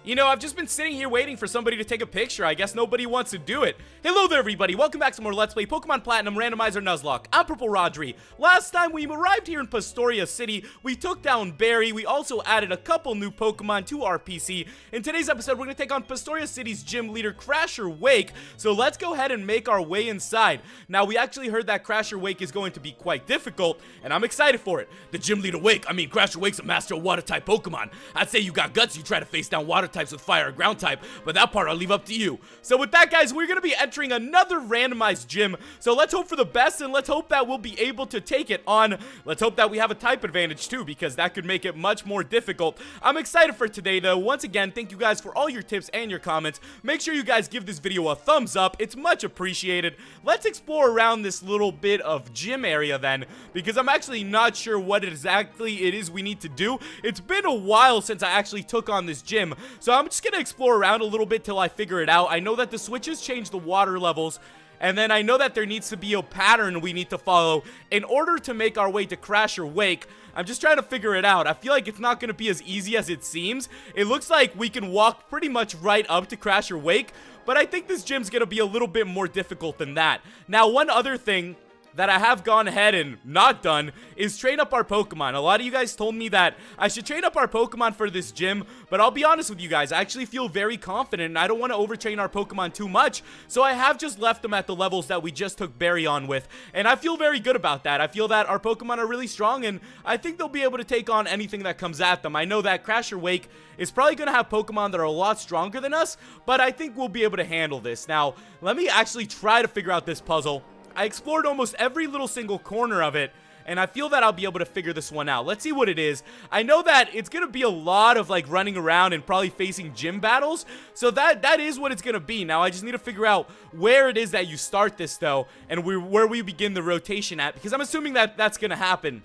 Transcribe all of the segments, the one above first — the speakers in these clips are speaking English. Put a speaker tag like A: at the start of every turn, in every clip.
A: You know, I've just been sitting here waiting for somebody to take a picture. I guess nobody wants to do it. Hello there, everybody. Welcome back to more Let's Play Pokemon Platinum Randomizer Nuzlocke. I'm PurpleRodri. Last time we arrived here in Pastoria City, we took down Barry. We also added a couple new Pokemon to our PC. In today's episode, we're going to take on Pastoria City's gym leader, Crasher Wake. So let's go ahead and make our way inside. Now, we actually heard that Crasher Wake is going to be quite difficult, and I'm excited for it. The gym leader Wake, Crasher Wake's a master of water-type Pokemon. I'd say you got guts, you try to face down water types with fire or ground type, but that part I'll leave up to you. So with that, guys, we're going to be entering another randomized gym, so let's hope for the best, and let's hope that we'll be able to take it on. Let's hope that we have a type advantage too, because that could make it much more difficult. I'm excited for today, though. Once again, thank you guys for all your tips and your comments. Make sure you guys give this video a thumbs up. It's much appreciated. Let's explore around this little bit of gym area then, because I'm actually not sure what exactly it is we need to do. It's been a while since I actually took on this gym, so I'm just gonna explore around a little bit till I figure it out. I know that the switches change the water levels, and then I know that there needs to be a pattern we need to follow in order to make our way to Crasher Wake. I'm just trying to figure it out. I feel like it's not going to be as easy as it seems. It looks like we can walk pretty much right up to Crasher Wake, but I think this gym's going to be a little bit more difficult than that. Now, one other thing that I have gone ahead and not done is train up our Pokemon. A lot of you guys told me that I should train up our Pokemon for this gym, but I'll be honest with you guys, I actually feel very confident and I don't want to overtrain our Pokemon too much, so I have just left them at the levels that we just took Barry on with, and I feel very good about that. I feel that our Pokemon are really strong, and I think they'll be able to take on anything that comes at them. I know that Crasher Wake is probably going to have Pokemon that are a lot stronger than us, but I think we'll be able to handle this. Now, let me actually try to figure out this puzzle. I explored almost every little single corner of it, and I feel that I'll be able to figure this one out. Let's see what it is. I know that it's going to be a lot of, like, running around and probably facing gym battles, so that is what it's going to be. Now, I just need to figure out where it is that you start this, though, and where we begin the rotation at, because I'm assuming that that's going to happen.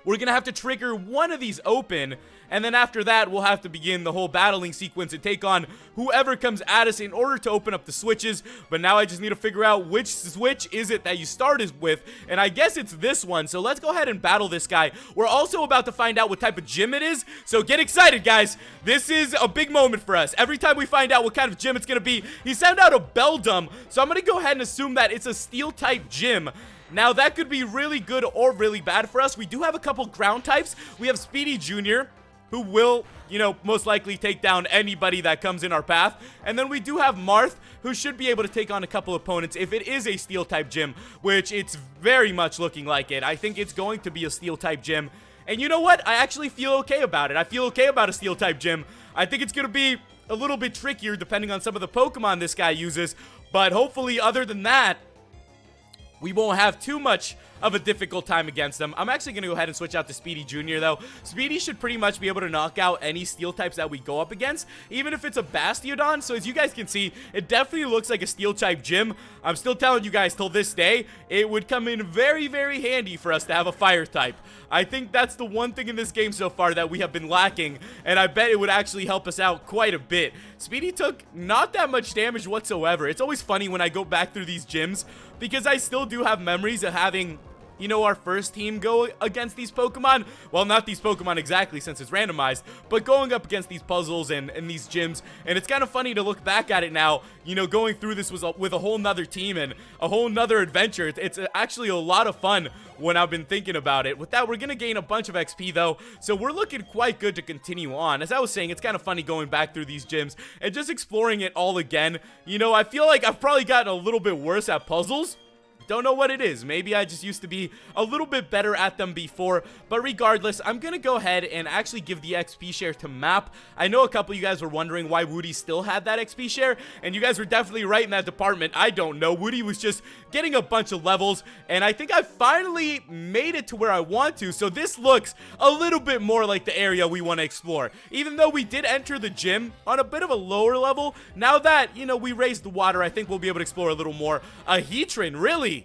A: We're going to have to trigger one of these open, and then after that, we'll have to begin the whole battling sequence and take on whoever comes at us in order to open up the switches. But now I just need to figure out which switch is it that you started with, and I guess it's this one. So let's go ahead and battle this guy. We're also about to find out what type of gym it is, so get excited, guys. This is a big moment for us. Every time we find out what kind of gym it's going to be, he sent out a Beldum, so I'm going to go ahead and assume that it's a Steel-type gym. Now, that could be really good or really bad for us. We do have a couple ground types. We have Speedy Jr., who will, you know, most likely take down anybody that comes in our path. And then we do have Marth, who should be able to take on a couple opponents if it is a Steel-type gym, which it's very much looking like it. I think it's going to be a Steel-type gym. And you know what? I actually feel okay about it. I feel okay about a Steel-type gym. I think it's going to be a little bit trickier depending on some of the Pokemon this guy uses. But hopefully, other than that, we won't have too much of a difficult time against them. I'm actually going to go ahead and switch out to Speedy Jr. though. Speedy should pretty much be able to knock out any steel types that we go up against, even if it's a Bastiodon. So as you guys can see, it definitely looks like a steel type gym. I'm still telling you guys, till this day, it would come in very, very handy for us to have a fire type. I think that's the one thing in this game so far that we have been lacking, and I bet it would actually help us out quite a bit. Speedy took not that much damage whatsoever. It's always funny when I go back through these gyms, because I still do have memories of having, you know, our first team go against these Pokemon. Well, not these Pokemon exactly, since it's randomized, but going up against these puzzles and these gyms. And it's kind of funny to look back at it now, you know, going through this with a whole nother team and a whole nother adventure. It's actually a lot of fun when I've been thinking about it. With that, we're going to gain a bunch of XP, though, so we're looking quite good to continue on. As I was saying, it's kind of funny going back through these gyms and just exploring it all again. You know, I feel like I've probably gotten a little bit worse at puzzles. Don't know what it is. Maybe I just used to be a little bit better at them before. But regardless, I'm going to go ahead and actually give the XP share to Map. I know a couple of you guys were wondering why Woody still had that XP share, and you guys were definitely right in that department. I don't know. Woody was just getting a bunch of levels, and I think I finally made it to where I want to. So this looks a little bit more like the area we want to explore. Even though we did enter the gym on a bit of a lower level, now that, you know, we raised the water, I think we'll be able to explore a little more. A Heatran, really?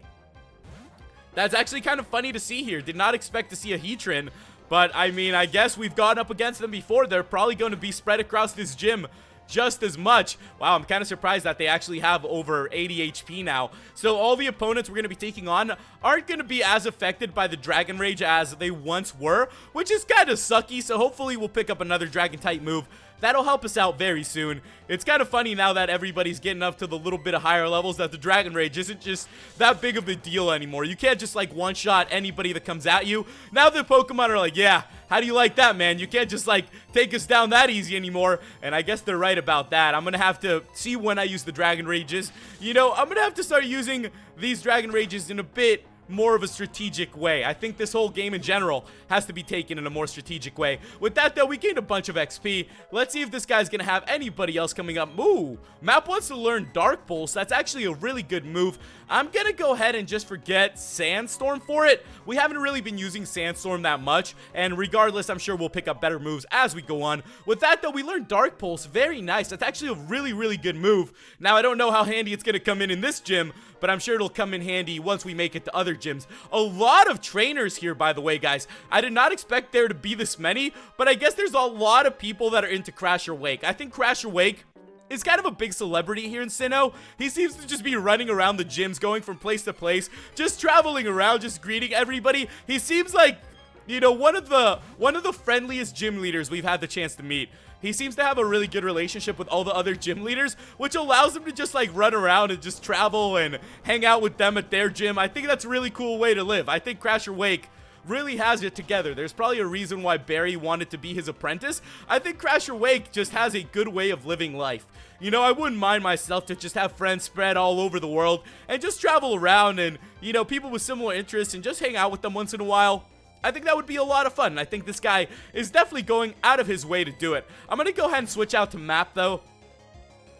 A: That's actually kind of funny to see here. Did not expect to see a Heatran, but I mean, I guess we've gone up against them before. They're probably going to be spread across this gym just as much. Wow, I'm kind of surprised that they actually have over 80 HP now. So all the opponents we're going to be taking on aren't going to be as affected by the Dragon Rage as they once were, which is kind of sucky. So hopefully we'll pick up another Dragon type move That'll help us out very soon. It's kind of funny now that everybody's getting up to the little bit of higher levels that the Dragon Rage isn't just that big of a deal anymore. You can't just like one-shot anybody that comes at you. Now the Pokemon are like, yeah, how do you like that, man? You can't just like take us down that easy anymore. And I guess they're right about that. I'm gonna have to see when I use the Dragon Rages. You know, I'm gonna have to start using these Dragon Rages in a bit more of a strategic way. I think this whole game in general has to be taken in a more strategic way. With that though, we gained a bunch of XP. Let's see if this guy's gonna have anybody else coming up. Ooh, Map wants to learn Dark Pulse. That's actually a really good move. I'm gonna go ahead and just forget Sandstorm for it. We haven't really been using Sandstorm that much, and regardless, I'm sure we'll pick up better moves as we go on. With that though, we learned Dark Pulse. Very nice. That's actually a really good move. Now, I don't know how handy it's gonna come in this gym, but I'm sure it'll come in handy once we make it to other gyms. A lot of trainers here, by the way, guys. I did not expect there to be this many, but I guess there's a lot of people that are into Crasher Wake. I think Crasher Wake is kind of a big celebrity here in Sinnoh. He seems to just be running around the gyms, going from place to place, just traveling around, just greeting everybody. He seems like, you know, one of the friendliest gym leaders we've had the chance to meet. He seems to have a really good relationship with all the other gym leaders, which allows him to just like run around and just travel and hang out with them at their gym. I think that's a really cool way to live. I think Crasher Wake really has it together. There's probably a reason why Barry wanted to be his apprentice. I think Crasher Wake just has a good way of living life. You know, I wouldn't mind myself to just have friends spread all over the world and just travel around and, you know, people with similar interests and just hang out with them once in a while. I think that would be a lot of fun. I think this guy is definitely going out of his way to do it. I'm going to go ahead and switch out to map, though.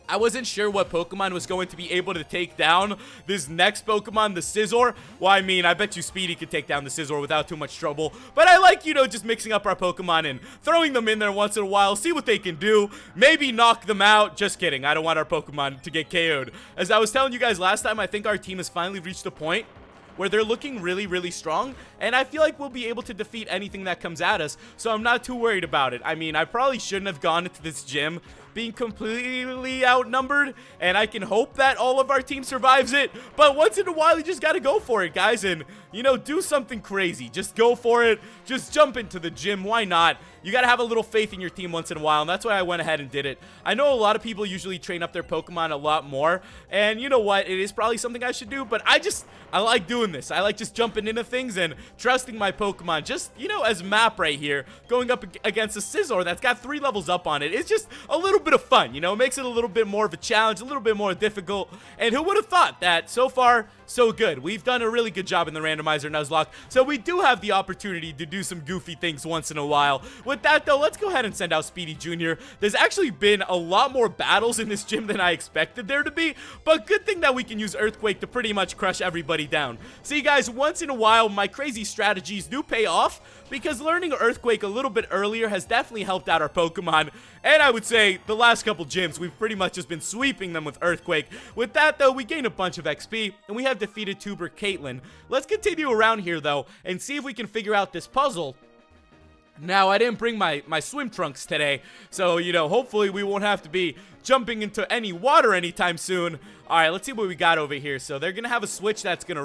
A: I wasn't sure what Pokemon was going to be able to take down this next Pokemon, the Scizor. Well, I mean, I bet you Speedy could take down the Scizor without too much trouble. But I like, you know, just mixing up our Pokemon and throwing them in there once in a while, see what they can do. Maybe knock them out. Just kidding. I don't want our Pokemon to get KO'd. As I was telling you guys last time, I think our team has finally reached a point where they're looking really strong, and I feel like we'll be able to defeat anything that comes at us, so I'm not too worried about it. I mean, I probably shouldn't have gone into this gym being completely outnumbered, and I can hope that all of our team survives it, but once in a while, you just gotta go for it, guys, and, you know, do something crazy. Just go for it. Just jump into the gym. Why not? You gotta have a little faith in your team once in a while, and that's why I went ahead and did it. I know a lot of people usually train up their Pokemon a lot more, and you know what? It is probably something I should do, but I like doing this. I like just jumping into things and trusting my Pokemon. Just, you know, as map right here, going up against a Scizor that's got 3 levels up on it. It's just a little bit of fun, you know? It makes it a little bit more of a challenge, a little bit more difficult, and who would have thought that so far, so good. We've done a really good job in the Randomizer Nuzlocke, so we do have the opportunity to do some goofy things once in a while. With that, though, let's go ahead and send out Speedy Jr. There's actually been a lot more battles in this gym than I expected there to be, but good thing that we can use Earthquake to pretty much crush everybody down. See, guys, once in a while, my crazy strategies do pay off, because learning Earthquake a little bit earlier has definitely helped out our Pokemon, and I would say the last couple gyms, we've pretty much just been sweeping them with Earthquake. With that, though, we gain a bunch of XP, and we have defeated Tuber Caitlin. Let's continue around here, though, and see if we can figure out this puzzle. Now, I didn't bring my swim trunks today, so, you know, hopefully we won't have to be jumping into any water anytime soon. Alright, let's see what we got over here. So, they're gonna have a switch that's gonna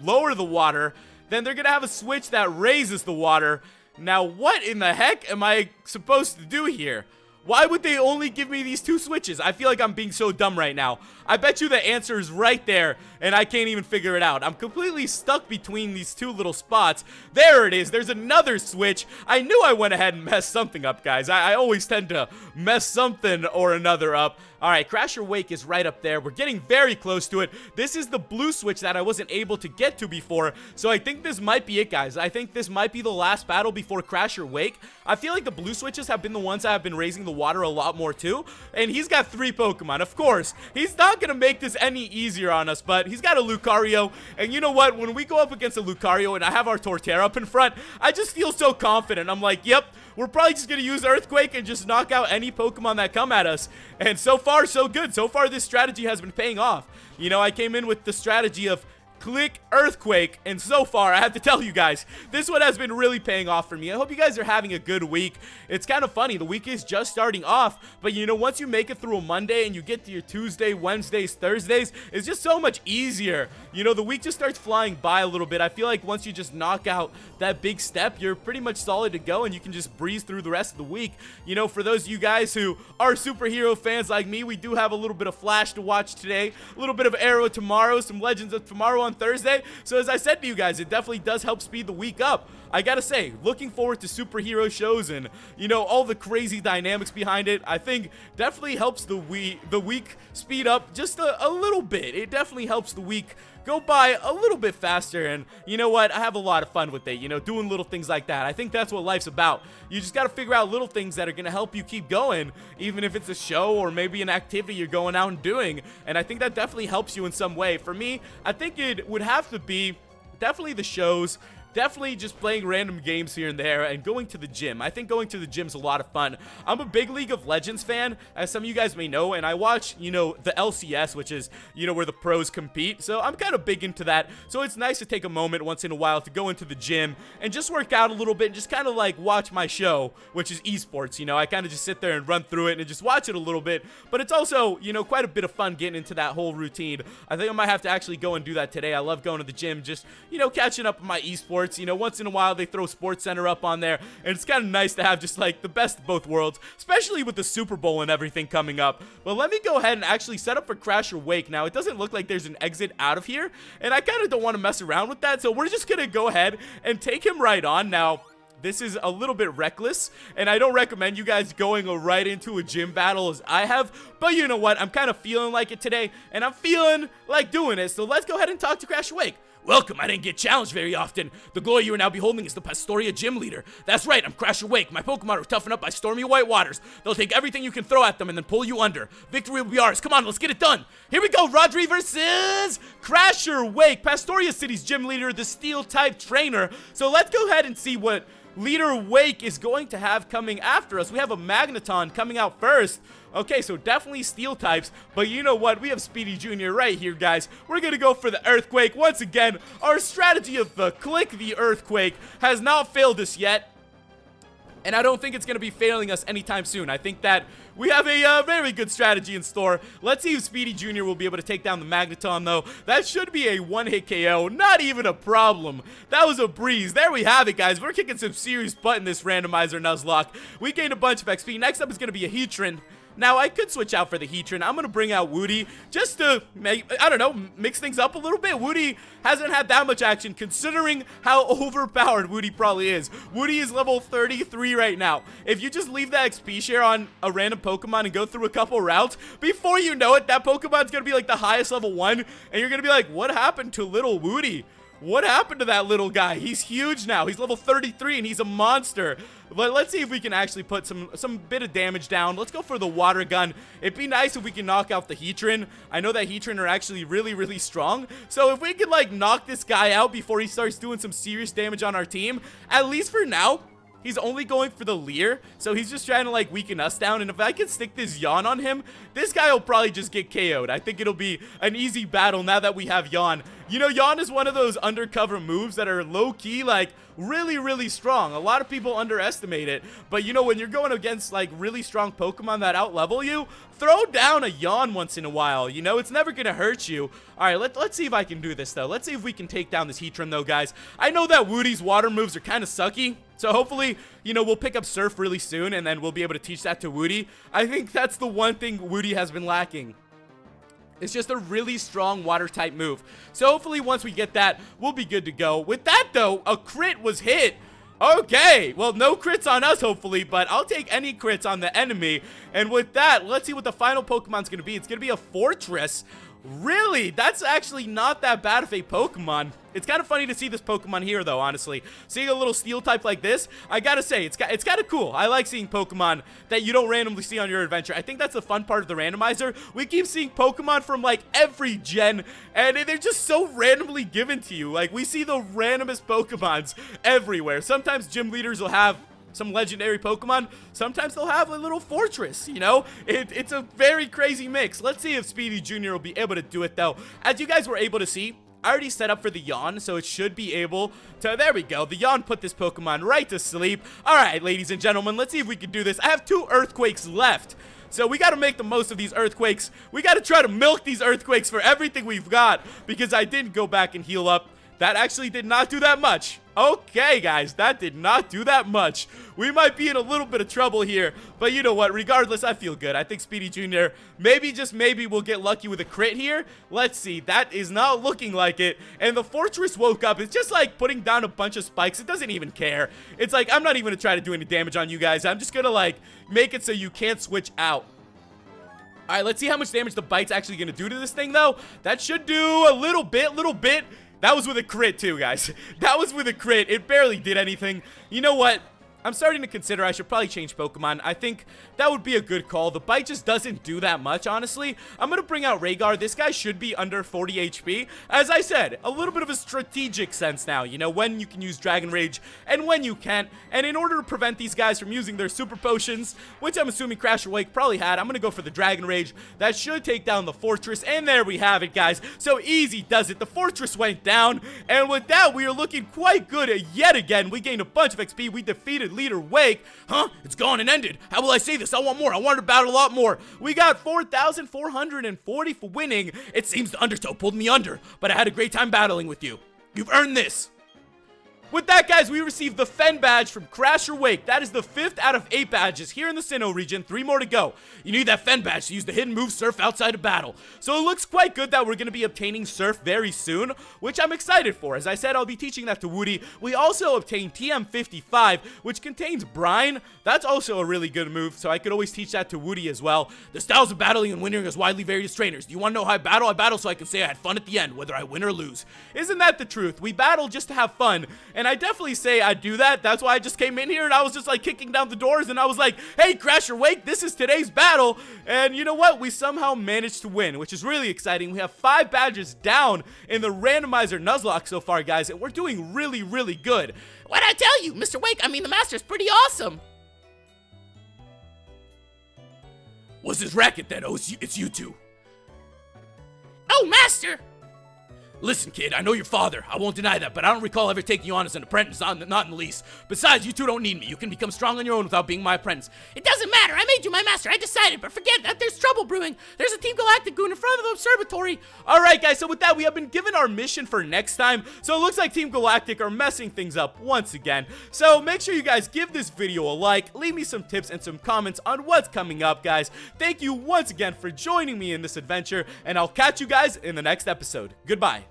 A: lower the water. Then they're gonna have a switch that raises the water. Now, what in the heck am I supposed to do here? Why would they only give me these 2 switches? I feel like I'm being so dumb right now. I bet you the answer is right there, and I can't even figure it out. I'm completely stuck between these 2 little spots. There it is. There's another switch. I knew I went ahead and messed something up, guys. I always tend to mess something or another up. Alright, Crasher Wake is right up there. We're getting very close to it. This is the blue switch that I wasn't able to get to before, so I think this might be it, guys. I think this might be the last battle before Crasher Wake. I feel like the blue switches have been the ones that have been raising the water a lot more too, and he's got 3 Pokemon. Of course, he's not gonna make this any easier on us, but he's got a Lucario, and you know what? When we go up against a Lucario and I have our Torterra up in front, I just feel so confident. I'm like, yep, we're probably just gonna use Earthquake and just knock out any Pokemon that come at us, and so far, so good. So far, this strategy has been paying off. You know, I came in with the strategy of click Earthquake, and so far I have to tell you guys, this one has been really paying off for me. I hope you guys are having a good week. It's kind of funny, the week is just starting off, but you know, once you make it through a Monday and you get to your Tuesday, Wednesdays, Thursdays, it's just so much easier. You know, the week just starts flying by a little bit. I feel like once you just knock out that big step, you're pretty much solid to go, and you can just breeze through the rest of the week. You know, for those of you guys who are superhero fans like me, we do have a little bit of Flash to watch today, a little bit of Arrow tomorrow, some Legends of Tomorrow on Thursday. So as I said to you guys, it definitely does help speed the week up. I gotta say, looking forward to superhero shows and, you know, all the crazy dynamics behind it. I think definitely helps the week speed up just a little bit. It definitely helps the week go by a little bit faster, and you know what, I have a lot of fun with it, you know, doing little things like that. I think that's what life's about. You just got to figure out little things that are going to help you keep going, even if it's a show or maybe an activity you're going out and doing, and I think that definitely helps you in some way. For me, I think it would have to be definitely the shows. Definitely just playing random games here and there and going to the gym. I think going to the gym's a lot of fun. I'm a big League of Legends fan, as some of you guys may know, and I watch, you know, the LCS, which is, you know, where the pros compete. So I'm kind of big into that. So it's nice to take a moment once in a while to go into the gym and just work out a little bit and just kind of like watch my show, which is esports. You know, I kind of just sit there and run through it and just watch it a little bit. But it's also, you know, quite a bit of fun getting into that whole routine. I think I might have to actually go and do that today. I love going to the gym, just, you know, catching up on my esports. You know, once in a while they throw Sports Center up on there, and it's kind of nice to have just like the best of both worlds, especially with the Super Bowl and everything coming up. But let me go ahead and actually set up for Crash or Wake. Now, it doesn't look like there's an exit out of here, and I kind of don't want to mess around with that, so we're just gonna go ahead and take him right on. Now, this is a little bit reckless, and I don't recommend you guys going right into a gym battle as I have, but you know what, I'm kind of feeling like it today, and I'm feeling like doing it, so let's go ahead and talk to Crash or Wake. Welcome, I didn't get challenged very often. The glory you are now beholding is the Pastoria gym leader. That's right, I'm Crash or Wake. My Pokemon are toughened up by stormy white waters. They'll take everything you can throw at them and then pull you under. Victory will be ours. Come on, let's get it done. Here we go, Rodri versus Crash or Wake. Pastoria City's gym leader, the Steel-type trainer. So let's go ahead and see what Leader Wake is going to have coming after us. We have a Magneton coming out first. Okay, so definitely Steel types, but you know what? We have Speedy Jr. right here, guys. We're going to go for the Earthquake. Once again, our strategy of the click the Earthquake has not failed us yet, and I don't think it's going to be failing us anytime soon. I think that we have a very good strategy in store. Let's see if Speedy Jr. will be able to take down the Magneton, though. That should be a one-hit KO. Not even a problem. That was a breeze. There we have it, guys. We're kicking some serious butt in this Randomizer Nuzlocke. We gained a bunch of XP. Next up is going to be a Heatran. Now, I could switch out for the Heatran. I'm going to bring out Woody just to make, I don't know, mix things up a little bit. Woody hasn't had that much action considering how overpowered Woody probably is. Woody is level 33 right now. If you just leave that XP share on a random Pokemon and go through a couple routes, before you know it, that Pokemon's going to be like the highest level 1, and you're going to be like, what happened to little Woody? What happened to that little guy? He's huge now. He's level 33 and he's a monster. But let's see if we can actually put some bit of damage down. Let's go for the water gun. It'd be nice if we can knock out the Heatran. I know that Heatran are actually really, really strong. So if we could like knock this guy out before he starts doing some serious damage on our team, at least for now, he's only going for the Leer, so he's just trying to like weaken us down. And if I can stick this Yawn on him, this guy will probably just get KO'd. I think it'll be an easy battle now that we have Yawn. You know, Yawn is one of those undercover moves that are low-key, like, really, really strong. A lot of people underestimate it. But, you know, when you're going against, like, really strong Pokemon that out-level you, throw down a Yawn once in a while. You know, it's never going to hurt you. All right, let's see if I can do this, though. Let's see if we can take down this Heatran, though, guys. I know that Woody's water moves are kind of sucky. So hopefully, you know, we'll pick up Surf really soon, and then we'll be able to teach that to Woody. I think that's the one thing Woody has been lacking. It's just a really strong water type move. So hopefully once we get that, we'll be good to go. With that though, a crit was hit. Okay, well no crits on us hopefully, but I'll take any crits on the enemy. And with that, let's see what the final Pokemon's going to be. It's going to be a Fortress. Really? That's actually not that bad of a Pokemon. It's kind of funny to see this Pokemon here, though, honestly. Seeing a little Steel type like this, I gotta say, it's kind of cool. I like seeing Pokemon that you don't randomly see on your adventure. I think that's the fun part of the randomizer. We keep seeing Pokemon from, like, every gen, and they're just so randomly given to you. Like, we see the randomest Pokemons everywhere. Sometimes gym leaders will have some legendary Pokemon. Sometimes they'll have a little Fortress, you know? It's a very crazy mix. Let's see if Speedy Jr. will be able to do it, though. As you guys were able to see, I already set up for the yawn, so it should be able to, there we go, the yawn put this Pokemon right to sleep. Alright, ladies and gentlemen, let's see if we can do this. I have 2 earthquakes left, so we gotta make the most of these earthquakes. We gotta try to milk these earthquakes for everything we've got, because I didn't go back and heal up. That actually did not do that much. Okay, guys, that did not do that much. We might be in a little bit of trouble here, but you know what? Regardless, I feel good. I think Speedy Jr. maybe, just maybe, will get lucky with a crit here. Let's see. That is not looking like it. And the Fortress woke up. It's just like putting down a bunch of spikes. It doesn't even care. It's like, I'm not even going to try to do any damage on you guys. I'm just going to, like, make it so you can't switch out. All right, let's see how much damage the bite's actually going to do to this thing, though. That should do a little bit. That was with a crit, too, guys. That was with a crit. It barely did anything. You know what? I'm starting to consider I should probably change Pokemon. I think that would be a good call. The bite just doesn't do that much, honestly. I'm going to bring out Rhaegar. This guy should be under 40 HP. As I said, a little bit of a strategic sense now. You know, when you can use Dragon Rage and when you can't. And in order to prevent these guys from using their super potions, which I'm assuming Crasher Wake probably had, I'm going to go for the Dragon Rage. That should take down the Fortress. And there we have it, guys. So easy does it. The Fortress went down. And with that, we are looking quite good yet again. We gained a bunch of XP. We defeated Leader Wake. Huh? It's gone and ended. How will I say this? I want more. I wanted to battle a lot more. We got 4,440 for winning. It seems the Undertow pulled me under, but I had a great time battling with you. You've earned this. With that, guys, we received the Fenn Badge from Crasher Wake. That is the 5th out of 8 badges here in the Sinnoh region. 3 more to go. You need that Fenn Badge to use the hidden move Surf outside of battle. So it looks quite good that we're going to be obtaining Surf very soon, which I'm excited for. As I said, I'll be teaching that to Woody. We also obtained TM55, which contains Brine. That's also a really good move, so I could always teach that to Woody as well. The styles of battling and winning is widely varied as trainers. Do you want to know how I battle? I battle so I can say I had fun at the end, whether I win or lose. Isn't that the truth? We battle just to have fun, and I definitely say I do that. That's why I just came in here and I was just like kicking down the doors and I was like, hey, Crasher Wake, this is today's battle. And you know what? We somehow managed to win, which is really exciting. We have 5 badges down in the Randomizer Nuzlocke so far, guys, and we're doing really, really good.
B: What'd I tell you? Mr. Wake, I mean the Master's pretty awesome.
A: What's this racket then? Oh, it's you two.
B: Oh, Master!
A: Listen, kid, I know your father. I won't deny that, but I don't recall ever taking you on as an apprentice, not in the least. Besides, you two don't need me. You can become strong on your own without being my apprentice.
B: It doesn't matter. I made you my master. I decided, but forget that. There's trouble brewing. There's a Team Galactic goon in front of the observatory.
A: All right, guys, so with that, we have been given our mission for next time. So it looks like Team Galactic are messing things up once again. So make sure you guys give this video a like. Leave me some tips and some comments on what's coming up, guys. Thank you once again for joining me in this adventure, and I'll catch you guys in the next episode. Goodbye.